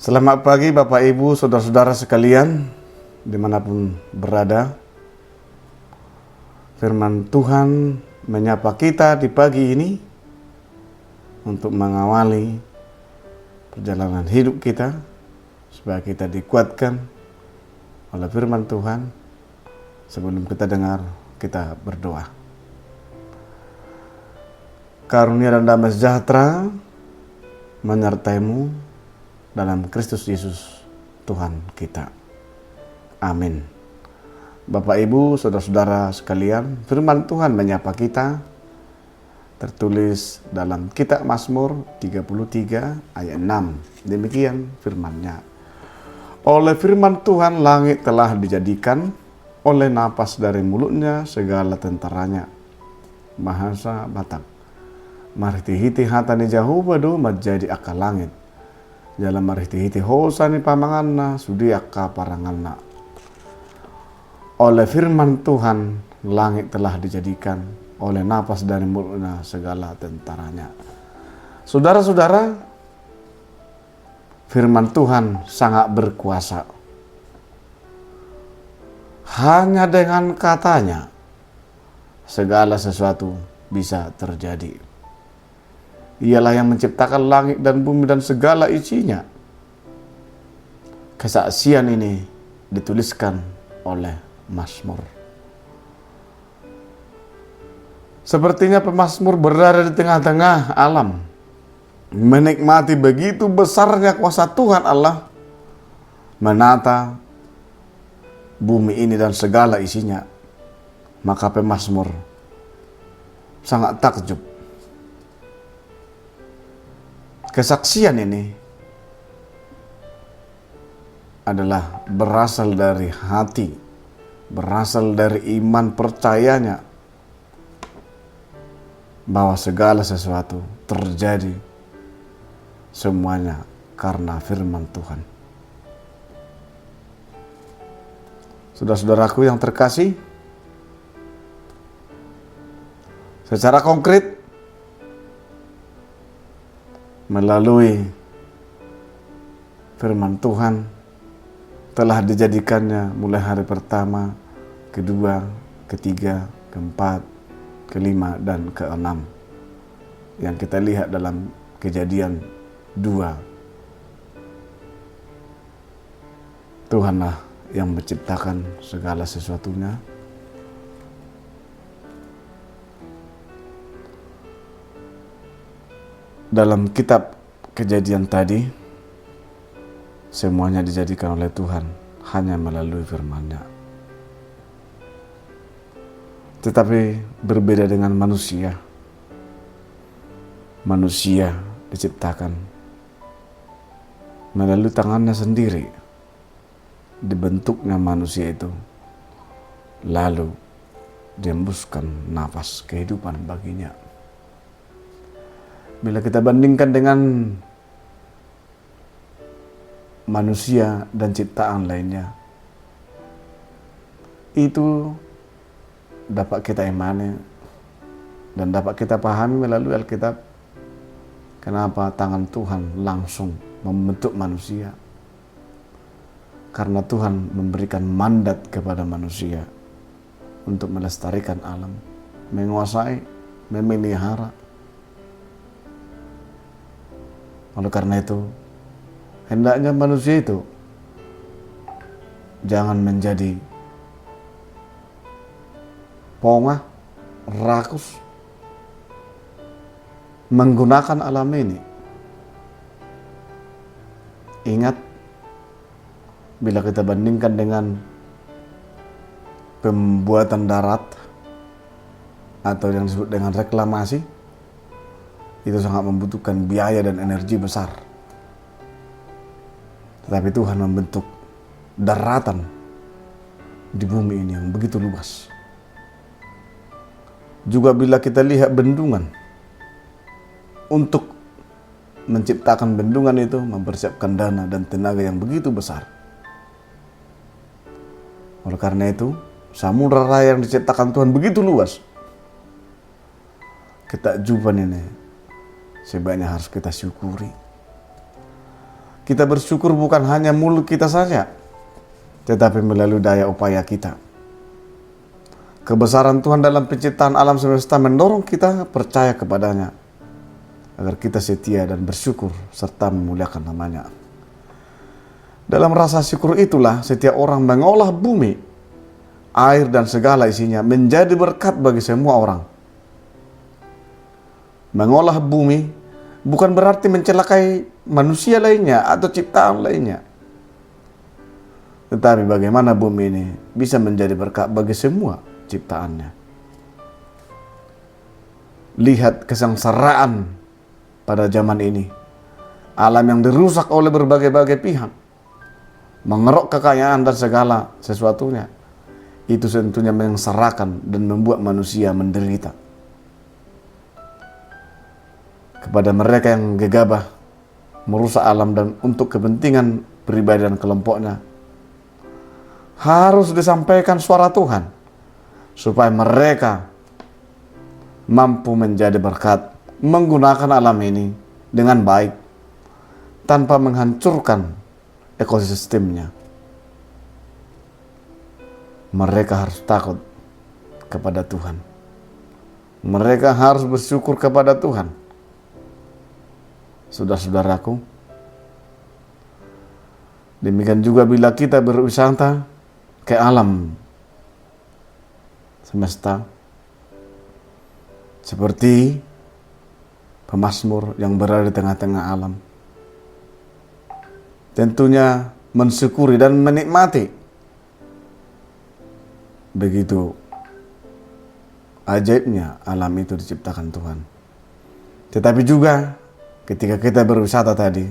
Selamat pagi Bapak Ibu, Saudara-saudara sekalian, dimanapun berada. Firman Tuhan menyapa kita di pagi ini untuk mengawali perjalanan hidup kita, supaya kita dikuatkan oleh firman Tuhan. Sebelum kita dengar, kita berdoa. Karunia dan damai sejahtera menyertaimu dalam Kristus Yesus Tuhan kita. Amin. Bapak Ibu, Saudara-saudara sekalian, firman Tuhan menyapa kita tertulis dalam kitab Mazmur 33 ayat 6. Demikian firman-Nya. Oleh firman Tuhan langit telah dijadikan, oleh napas dari mulutnya segala tentaranya. Bahasa Batak. Marhiti-hiti hatani jauh badu menjadi akal langit. Jalan marhiti-hiti hosani pamanganna sudi akka paranganna. Oleh firman Tuhan langit telah dijadikan, oleh napas dari mulutnya segala tentaranya. Saudara-saudara, firman Tuhan sangat berkuasa. Hanya dengan katanya segala sesuatu bisa terjadi. Ialah yang menciptakan langit dan bumi dan segala isinya. Kesaksian ini dituliskan oleh Mazmur. Sepertinya pemazmur berada di tengah-tengah alam, menikmati begitu besarnya kuasa Tuhan Allah menata bumi ini dan segala isinya. Maka pemazmur sangat takjub. Kesaksian ini adalah berasal dari hati, berasal dari iman percayanya bahwa segala sesuatu terjadi semuanya karena firman Tuhan. Saudara-saudaraku yang terkasih, secara konkret melalui firman Tuhan telah dijadikannya mulai hari pertama, kedua, ketiga, keempat, kelima, dan keenam yang kita lihat dalam Kejadian 2. Tuhanlah yang menciptakan segala sesuatunya. Dalam kitab Kejadian tadi, semuanya dijadikan oleh Tuhan hanya melalui firman-Nya. Tetapi berbeda dengan manusia. Manusia diciptakan melalui tangannya sendiri. Dibentuknya manusia itu, lalu dihembuskan nafas kehidupan baginya. Bila kita bandingkan dengan manusia dan ciptaan lainnya, itu dapat kita imani dan dapat kita pahami melalui Alkitab. Kenapa tangan Tuhan langsung membentuk manusia? Karena Tuhan memberikan mandat kepada manusia untuk melestarikan alam, menguasai, memelihara. Oleh karena itu, hendaknya manusia itu jangan menjadi pongah, rakus, menggunakan alam ini. Ingat, bila kita bandingkan dengan pembuatan darat atau yang disebut dengan reklamasi, itu sangat membutuhkan biaya dan energi besar. Tetapi Tuhan membentuk daratan di bumi ini yang begitu luas. Juga bila kita lihat bendungan, untuk menciptakan bendungan itu mempersiapkan dana dan tenaga yang begitu besar. Oleh karena itu, samudra raya yang diciptakan Tuhan begitu luas. Ketakjuban ini sebaiknya harus kita syukuri. Kita bersyukur bukan hanya mulut kita saja, tetapi melalui daya upaya kita. Kebesaran Tuhan dalam penciptaan alam semesta mendorong kita percaya kepadanya, agar kita setia dan bersyukur serta memuliakan namanya. Dalam rasa syukur itulah setiap orang mengolah bumi, air dan segala isinya menjadi berkat bagi semua orang. Mengolah bumi bukan berarti mencelakai manusia lainnya atau ciptaan lainnya. Tetapi bagaimana bumi ini bisa menjadi berkat bagi semua ciptaannya. Lihat kesengsaraan pada zaman ini. Alam yang dirusak oleh berbagai-bagai pihak. Mengeruk kekayaan dan segala sesuatunya. Itu tentunya menyengsarakan dan membuat manusia menderita. Kepada mereka yang gegabah merusak alam dan untuk kepentingan pribadi dan kelompoknya, harus disampaikan suara Tuhan supaya mereka mampu menjadi berkat, menggunakan alam ini dengan baik tanpa menghancurkan ekosistemnya. Mereka harus takut kepada Tuhan. Mereka harus bersyukur kepada Tuhan. Saudara-saudaraku, demikian juga bila kita berwisata ke alam semesta, seperti pemazmur yang berada di tengah-tengah alam, tentunya mensyukuri dan menikmati begitu ajaibnya alam itu diciptakan Tuhan. Tetapi juga ketika kita berwisata tadi,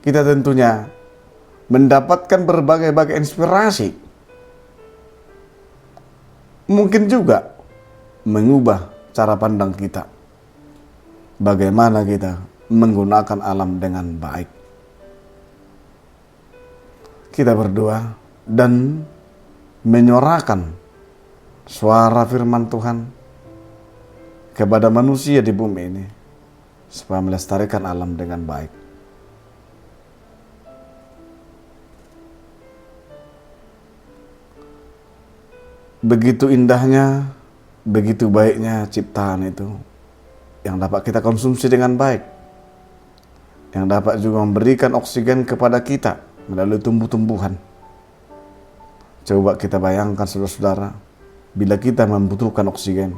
kita tentunya mendapatkan berbagai-bagai inspirasi. Mungkin juga mengubah cara pandang kita. Bagaimana kita menggunakan alam dengan baik. Kita berdoa dan menyuarakan suara firman Tuhan kepada manusia di bumi ini, supaya melestarikan alam dengan baik. Begitu indahnya, begitu baiknya ciptaan itu, yang dapat kita konsumsi dengan baik, yang dapat juga memberikan oksigen kepada kita melalui tumbuh-tumbuhan. Coba kita bayangkan saudara-saudara, bila kita membutuhkan oksigen,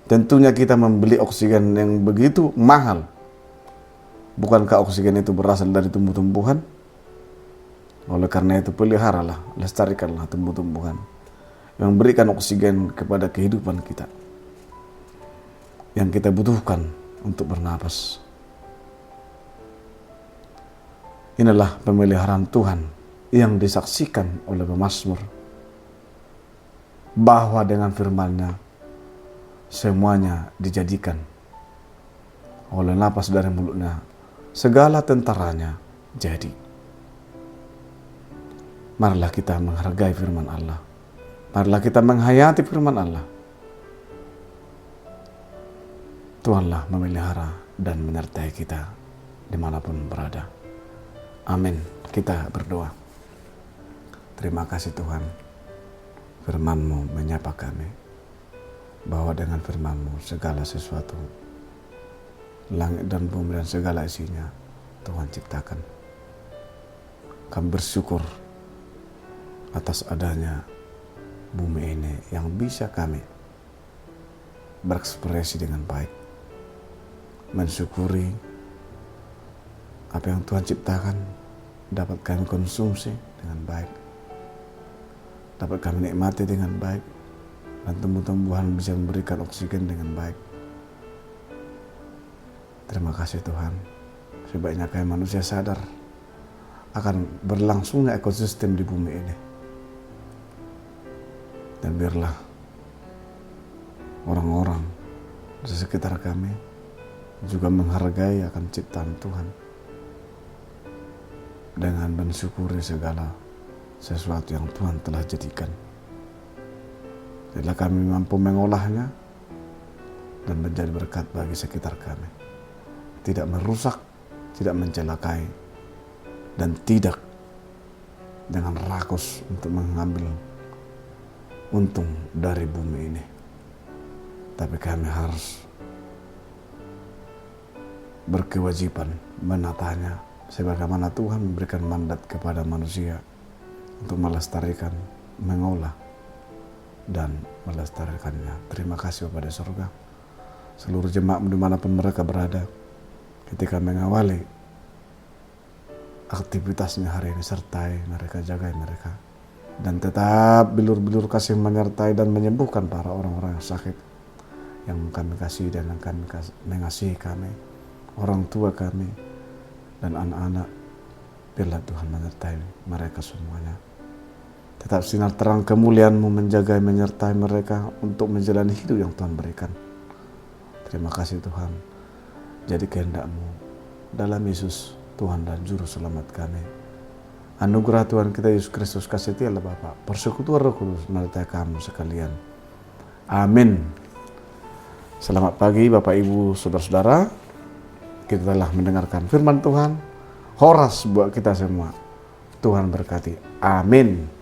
tentunya kita membeli oksigen yang begitu mahal. Bukankah oksigen itu berasal dari tumbuh-tumbuhan? Oleh karena itu peliharalah, lestarikanlah tumbuh-tumbuhan yang memberikan oksigen kepada kehidupan kita yang kita butuhkan untuk bernapas. Inilah pemeliharaan Tuhan yang disaksikan oleh pemazmur, bahwa dengan firman-Nya semuanya dijadikan. Oleh napas dari mulutnya segala tentaranya jadi. Marilah kita menghargai firman Allah. Marilah kita menghayati firman Allah. Tuhanlah memelihara dan menyertai kita dimanapun berada. Amin. Kita berdoa. Terima kasih Tuhan, firman-Mu menyapa kami, bahwa dengan firman-Mu segala sesuatu, langit dan bumi dan segala isinya, Tuhan ciptakan. Kami bersyukur atas adanya bumi ini yang bisa kami berekspresi dengan baik, mensyukuri apa yang Tuhan ciptakan dapat kami konsumsi dengan baik, dapat kami nikmati dengan baik, dan tumbuh-tumbuhan bisa memberikan oksigen dengan baik. Terima kasih Tuhan, sebaiknya kami manusia sadar akan berlangsungnya ekosistem di bumi ini. Dan biarlah orang-orang di sekitar kami juga menghargai akan ciptaan Tuhan dengan mensyukuri segala sesuatu yang Tuhan telah jadikan. Jadilah kami mampu mengolahnya dan menjadi berkat bagi sekitar kami. Tidak merusak, tidak mencelakai, dan tidak dengan rakus untuk mengambil untung dari bumi ini. Tapi kami harus berkewajiban menatanya sebagaimana Tuhan memberikan mandat kepada manusia untuk melestarikan, mengolah, dan melestarikannya. Terima kasih Bapa di surga. Seluruh jemaat dimanapun mereka berada, ketika mengawali aktivitasnya hari ini, sertai mereka, jagai mereka, dan tetap bilur-bilur kasih menyertai dan menyembuhkan para orang-orang yang sakit, yang kami kasih dan akan mengasihi kami, orang tua kami, dan anak-anak. Biarlah Tuhan menyertai mereka semuanya. Tetap sinar terang kemuliaan-Mu menjaga, menyertai mereka untuk menjalani hidup yang Tuhan berikan. Terima kasih Tuhan. Jadi kehendak-Mu dalam Yesus Tuhan dan Juru Selamat kami. Anugerah Tuhan kita Yesus Kristus, kasih Allah Bapa, persekutuan Roh Kudus menyertai kamu sekalian. Amin. Selamat pagi Bapak Ibu Saudara-saudara. Kita telah mendengarkan firman Tuhan. Horas buat kita semua. Tuhan berkati. Amin.